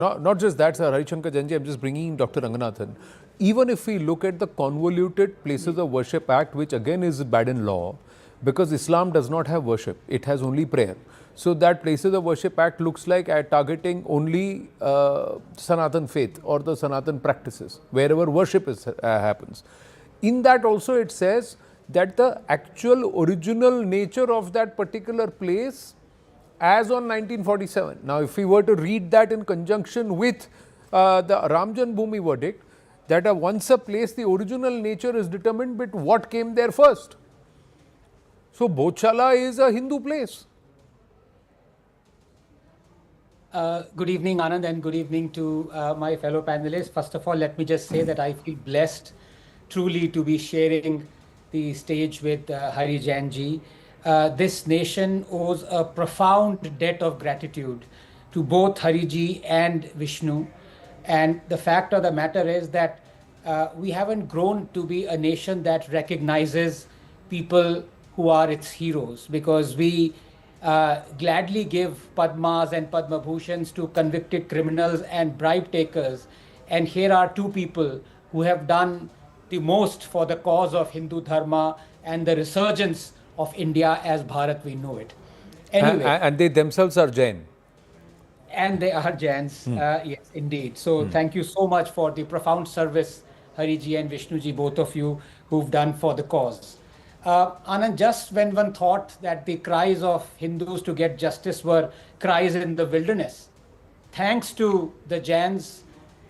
Not just that, Sir Harishankar Janji, I'm just bringing in Dr. Ranganathan. Even if we look at the convoluted Places of Worship Act, which again is bad in law, because Islam does not have worship, it has only prayer. So that Places of Worship Act looks like targeting only Sanatan faith or the Sanatan practices, wherever worship happens. In that also it says that the actual original nature of that particular place as on 1947. Now, if we were to read that in conjunction with the Ram Janmabhoomi verdict, that once a place, the original nature is determined with what came there first. So, Bhojshala is a Hindu place. Good evening, Anand, and good evening to my fellow panelists. First of all, let me just say that I feel blessed truly to be sharing the stage with Hari Jainji. This nation owes a profound debt of gratitude to both Hariji and Vishnu. And the fact of the matter is that we haven't grown to be a nation that recognizes people who are its heroes, because we gladly give Padmas and Padma Bhushans to convicted criminals and bribe takers. And here are two people who have done the most for the cause of Hindu Dharma and the resurgence of India as Bharat we know it. Anyway, and they themselves are Jain. And they are Jains, yes, indeed. So thank you so much for the profound service, Hariji and Vishnuji, both of you, who've done for the cause. Anand, just when one thought that the cries of Hindus to get justice were cries in the wilderness, thanks to the Jains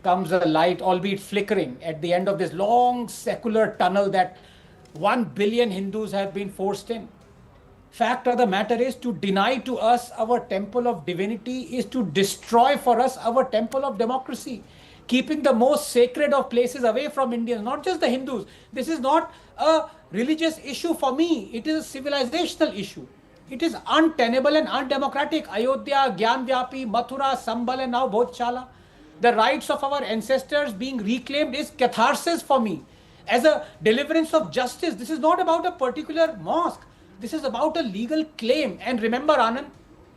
comes a light, albeit flickering, at the end of this long secular tunnel that 1 billion Hindus have been forced in. Fact of the matter is, to deny to us our temple of divinity is to destroy for us our temple of democracy, keeping the most sacred of places away from Indians, not just the Hindus. This is not a religious issue for me. It is a civilizational issue. It is untenable and undemocratic. Ayodhya, Gyanvyapi, Mathura, Sambal, and now Bhojshala. The rights of our ancestors being reclaimed is catharsis for me. As a deliverance of justice, this is not about a particular mosque. This is about a legal claim. And remember, Anand,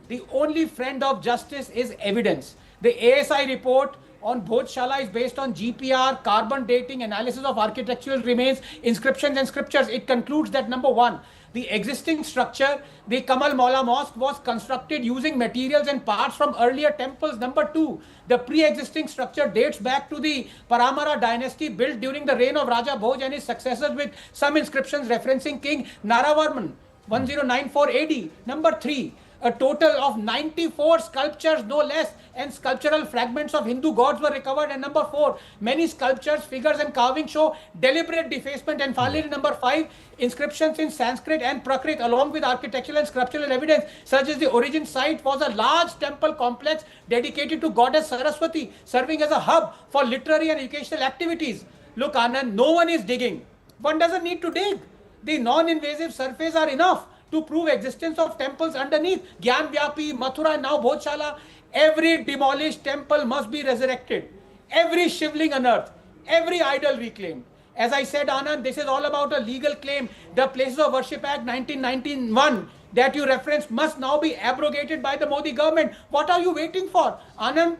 the only friend of justice is evidence. The ASI report on Bhojshala is based on GPR, carbon dating, analysis of architectural remains, inscriptions and scriptures. It concludes that number one, the existing structure, the Kamal Maula Mosque, was constructed using materials and parts from earlier temples. Number two, the pre-existing structure dates back to the Paramara dynasty, built during the reign of Raja Bhoj and his successors, with some inscriptions referencing King Naravarman, 1094 AD. Number three, a total of 94 sculptures, no less, and sculptural fragments of Hindu gods were recovered. And number four, many sculptures, figures, and carvings show deliberate defacement. And finally, number five, inscriptions in Sanskrit and Prakrit, along with architectural and sculptural evidence, such as the origin site was a large temple complex dedicated to goddess Saraswati, serving as a hub for literary and educational activities. Look, Anand, no one is digging. One doesn't need to dig. The non-invasive surface are enough to prove existence of temples underneath. Gyanvyapi, Mathura, and now Bhojshala. Every demolished temple must be resurrected. Every shivling unearthed. Every idol reclaimed. As I said, Anand, this is all about a legal claim. The Places of Worship Act 1991 that you referenced must now be abrogated by the Modi government. What are you waiting for, Anand?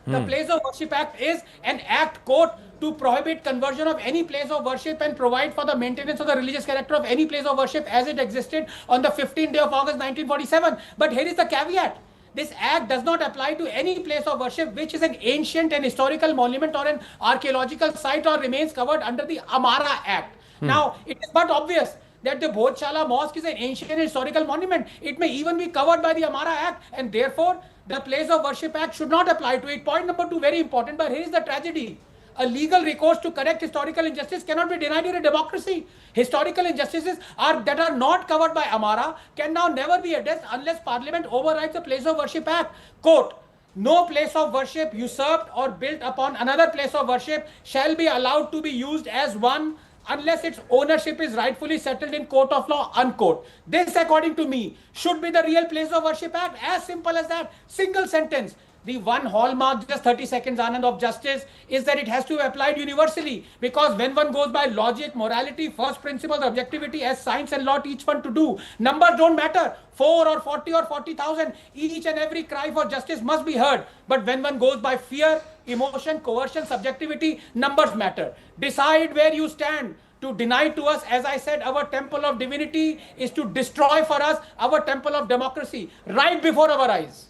The Place of Worship Act is an act, quote, to prohibit conversion of any place of worship and provide for the maintenance of the religious character of any place of worship as it existed on the 15th day of August 1947. But here is the caveat. This act does not apply to any place of worship which is an ancient and historical monument or an archaeological site or remains covered under the Amara Act. Now, it is but obvious that the Bhojshala Mosque is an ancient and historical monument. It may even be covered by the Amara Act, and therefore the Place of Worship Act should not apply to it. Point number two, very important, but here is the tragedy. A legal recourse to correct historical injustice cannot be denied in a democracy. Historical injustices that are not covered by Amara can now never be addressed unless Parliament overrides the Place of Worship Act. Quote, no place of worship usurped or built upon another place of worship shall be allowed to be used as one unless its ownership is rightfully settled in court of law, unquote. This, according to me, should be the real Place of Worship Act. As simple as that. Single sentence. the one hallmark, just 30 seconds, Anand, of justice is that it has to be applied universally. Because when one goes by logic, morality, first principles, objectivity, as science and law teach one to do, numbers don't matter. 4 or 40 or 40,000, each and every cry for justice must be heard. But when one goes by fear, emotion, coercion, subjectivity, numbers matter. Decide where you stand. To deny to us, as I said, our temple of divinity is to destroy for us our temple of democracy right before our eyes.